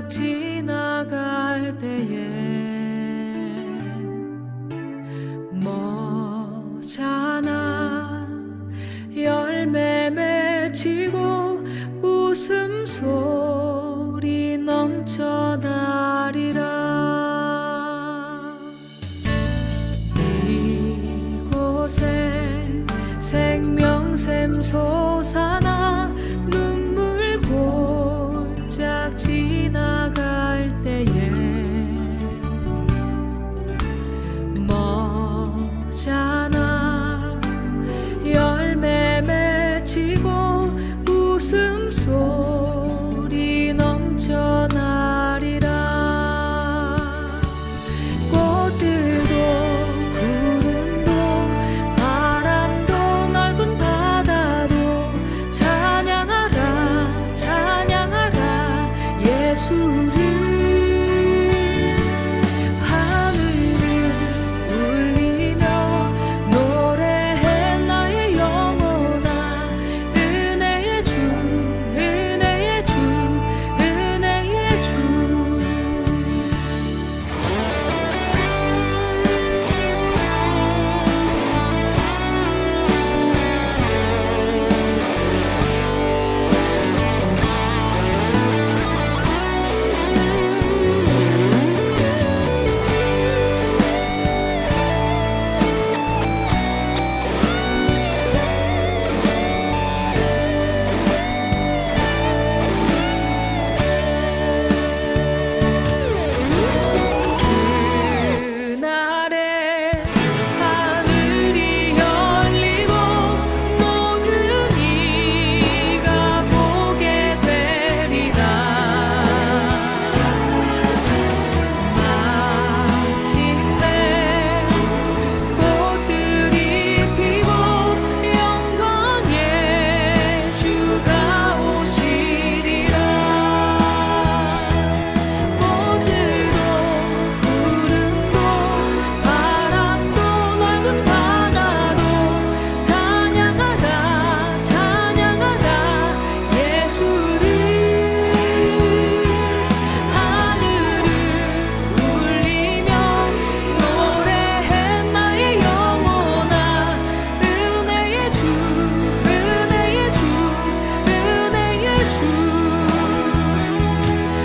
지나갈 때에 머잖아 열매 맺히고 웃음소리 넘쳐나리라. 이곳에 생명샘 솟아나 눈물 골짝 지나갈 때에 머잖아 열매 맺히고 웃음소리 넘쳐나리라. 꽃들도 구름도 바람도 넓은 바다도 찬양하라 찬양하라 예수를. 하늘을 울리며 노래해 나의 영혼아. 은혜의 주 은혜의 주 은혜의 주. 그날에 하늘이 열리고 모든 이가 보게 되리라. 마침내 꽃들이 피고 영광의 주가 오시리라. 꽃들도 구름도 바람도 넓은 바다도 찬양하라 찬양하라 예수를. 하늘을 울리며 노래해 나의 영혼아. 은혜의 주 은혜의 주 은혜의 주. 꽃들도 구름도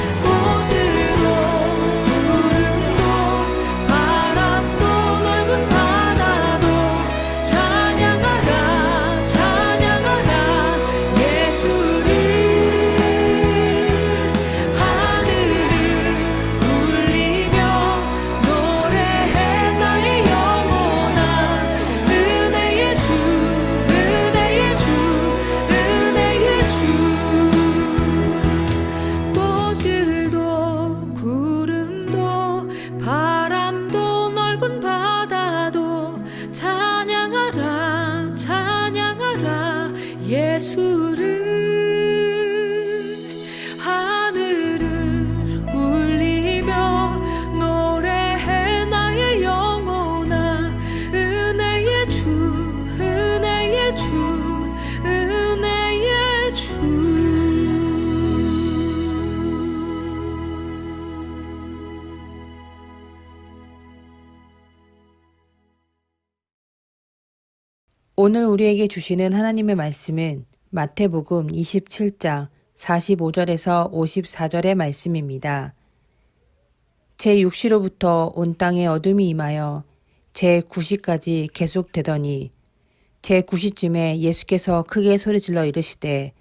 바람도 넓은 바다도 찬양하라 찬양하라 예수를. 하늘을 울리며 노래해 나의 영혼아. 은혜의 주 은혜의 주 은혜의 주. 꽃들도 구름도 바람도 넓은 바다도 찬양하라 찬양하라 예수를. 하늘을 울리며 노래해 나의 영혼아. 은혜의 주 은혜의 주 은혜의 주. 오늘 우리에게 주시는 하나님의 말씀은 마태복음 27장 45절에서 54절의 말씀입니다. 제6시로부터 온 땅에 어둠이 임하여 제9시까지 계속되더니 제9시쯤에 예수께서 크게 소리질러 이르시되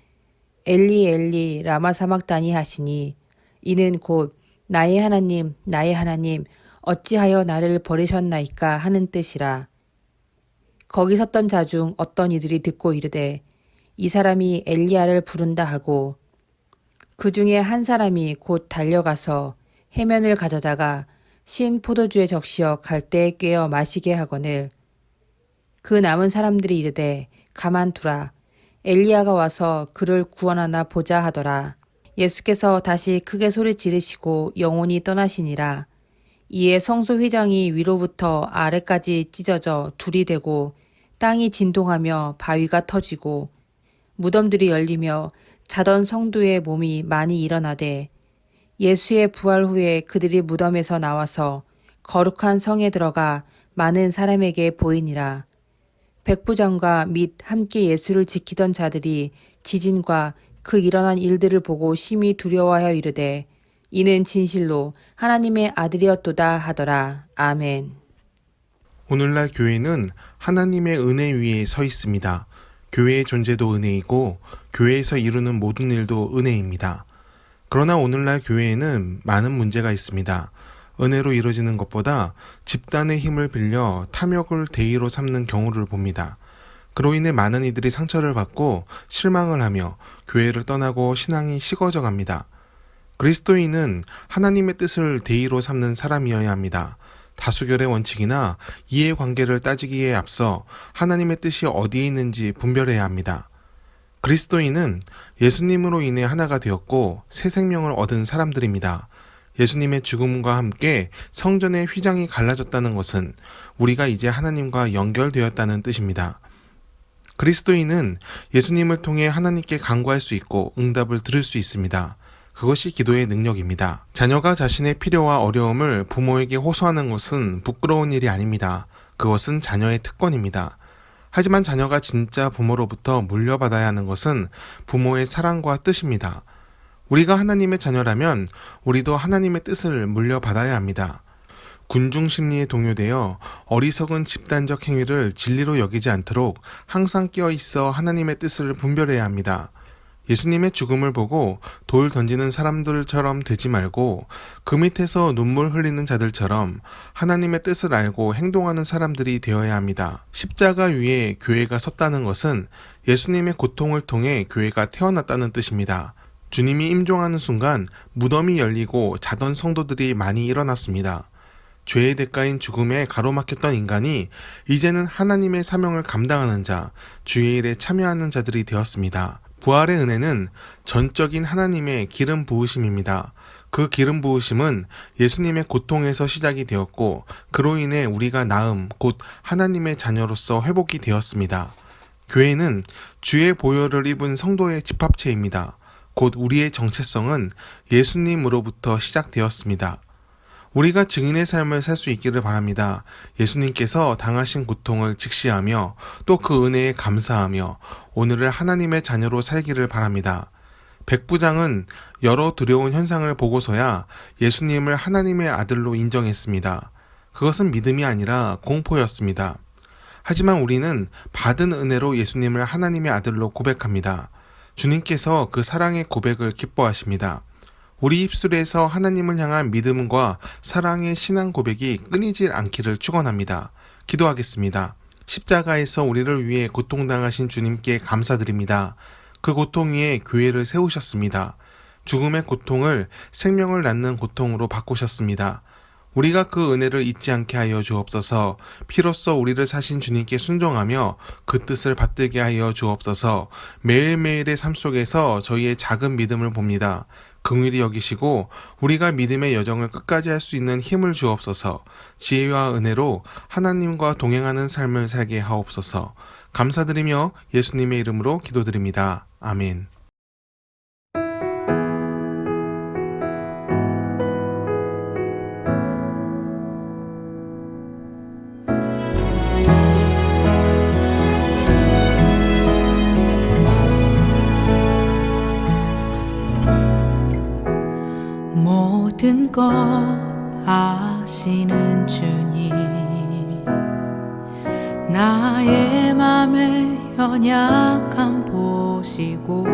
엘리 엘리 라마 사막다니 하시니 이는 곧 나의 하나님 어찌하여 나를 버리셨나이까 하는 뜻이라. 거기 섰던 자 중 어떤 이들이 듣고 이르되 이 사람이 엘리야를 부른다 하고 그 중에 한 사람이 곧 달려가서 해면을 가져다가 신 포도주에 적시어 갈대에 꿰어 마시게 하거늘 그 남은 사람들이 이르되 가만두라 엘리야가 와서 그를 구원하나 보자 하더라. 예수께서 다시 크게 소리 지르시고 영혼이 떠나시니라. 이에 성소 휘장이 위로부터 아래까지 찢어져 둘이 되고 땅이 진동하며 바위가 터지고 무덤들이 열리며 자던 성도의 몸이 많이 일어나되 예수의 부활 후에 그들이 무덤에서 나와서 거룩한 성에 들어가 많은 사람에게 보이니라. 백부장과 및 함께 예수를 지키던 자들이 지진과 그 일어난 일들을 보고 심히 두려워하여 이르되 이는 진실로 하나님의 아들이었도다 하더라. 아멘. 오늘날 교회는 하나님의 은혜 위에 서 있습니다. 교회의 존재도 은혜이고 교회에서 이루는 모든 일도 은혜입니다. 그러나 오늘날 교회에는 많은 문제가 있습니다. 은혜로 이루어지는 것보다 집단의 힘을 빌려 탐욕을 대의로 삼는 경우를 봅니다. 그로 인해 많은 이들이 상처를 받고 실망을 하며 교회를 떠나고 신앙이 식어져 갑니다. 그리스도인은 하나님의 뜻을 대의로 삼는 사람이어야 합니다. 다수결의 원칙이나 이해관계를 따지기에 앞서 하나님의 뜻이 어디에 있는지 분별해야 합니다. 그리스도인은 예수님으로 인해 하나가 되었고 새 생명을 얻은 사람들입니다. 예수님의 죽음과 함께 성전의 휘장이 갈라졌다는 것은 우리가 이제 하나님과 연결되었다는 뜻입니다. 그리스도인은 예수님을 통해 하나님께 간구할 수 있고 응답을 들을 수 있습니다. 그것이 기도의 능력입니다. 자녀가 자신의 필요와 어려움을 부모에게 호소하는 것은 부끄러운 일이 아닙니다. 그것은 자녀의 특권입니다. 하지만 자녀가 진짜 부모로부터 물려받아야 하는 것은 부모의 사랑과 뜻입니다. 우리가 하나님의 자녀라면 우리도 하나님의 뜻을 물려받아야 합니다. 군중 심리에 동요되어 어리석은 집단적 행위를 진리로 여기지 않도록 항상 깨어있어 하나님의 뜻을 분별해야 합니다. 예수님의 죽음을 보고 돌 던지는 사람들처럼 되지 말고 그 밑에서 눈물 흘리는 자들처럼 하나님의 뜻을 알고 행동하는 사람들이 되어야 합니다. 십자가 위에 교회가 섰다는 것은 예수님의 고통을 통해 교회가 태어났다는 뜻입니다. 주님이 임종하는 순간 무덤이 열리고 자던 성도들이 많이 일어났습니다. 죄의 대가인 죽음에 가로막혔던 인간이 이제는 하나님의 사명을 감당하는 자, 주의 일에 참여하는 자들이 되었습니다. 부활의 은혜는 전적인 하나님의 기름 부으심입니다. 그 기름 부으심은 예수님의 고통에서 시작이 되었고 그로 인해 우리가 나음 곧 하나님의 자녀로서 회복이 되었습니다. 교회는 주의 보혈을 입은 성도의 집합체입니다. 곧 우리의 정체성은 예수님으로부터 시작되었습니다. 우리가 증인의 삶을 살 수 있기를 바랍니다. 예수님께서 당하신 고통을 직시하며 또 그 은혜에 감사하며 오늘을 하나님의 자녀로 살기를 바랍니다. 백부장은 여러 두려운 현상을 보고서야 예수님을 하나님의 아들로 인정했습니다. 그것은 믿음이 아니라 공포였습니다. 하지만 우리는 받은 은혜로 예수님을 하나님의 아들로 고백합니다. 주님께서 그 사랑의 고백을 기뻐하십니다. 우리 입술에서 하나님을 향한 믿음과 사랑의 신앙 고백이 끊이질 않기를 축원합니다. 기도하겠습니다. 십자가에서 우리를 위해 고통당하신 주님께 감사드립니다. 그 고통 위에 교회를 세우셨습니다. 죽음의 고통을 생명을 낳는 고통으로 바꾸셨습니다. 우리가 그 은혜를 잊지 않게 하여 주옵소서. 피로써 우리를 사신 주님께 순종하며 그 뜻을 받들게 하여 주옵소서. 매일매일의 삶 속에서 저희의 작은 믿음을 봅니다. 긍휼히 여기시고 우리가 믿음의 여정을 끝까지 할 수 있는 힘을 주옵소서. 지혜와 은혜로 하나님과 동행하는 삶을 살게 하옵소서. 감사드리며 예수님의 이름으로 기도드립니다. 아멘. 모든 것 아시는 주님, 나의 맘의 연약함 보시고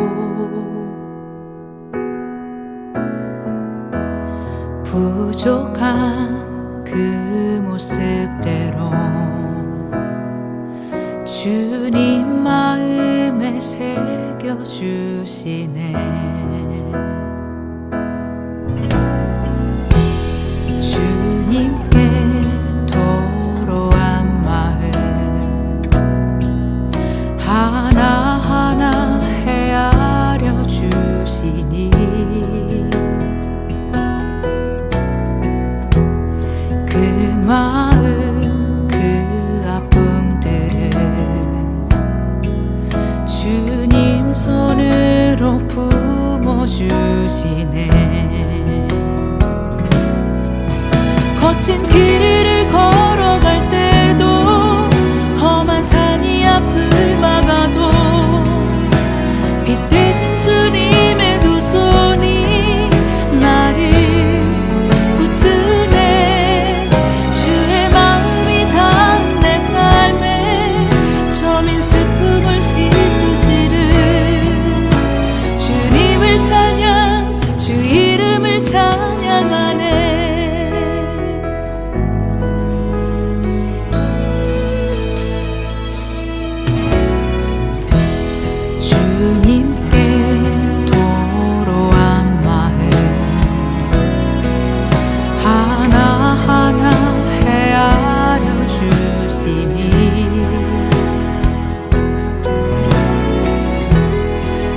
부족한 그 모습대로 주님 마음에 새겨주시네. 주님께 토로한 마음 하나하나 헤아려 주시니 그 마음 그 아픔들을 주님 손으로 품어주시네. 거친 길을 걸어갈 때도 험한 산이 앞을 막아도 빛 되신 주님의 두 손이 나를 붙드네. 주의 마음이 닿은 내 삶에 저민 슬픔을 씻으시는 주님을 찬양, 주 이름을 찬양하네. 주님께 도로한 마음 하나하나 헤아려 주시니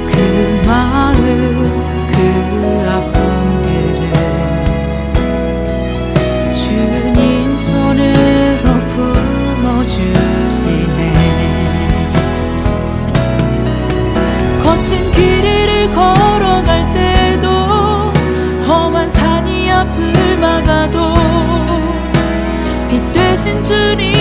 그 마음 그 아픔들을 주님 손으로 품어주시네. 거친 길을 걸어갈 때도 험한 산이 앞을 막아도 빛 되신 주님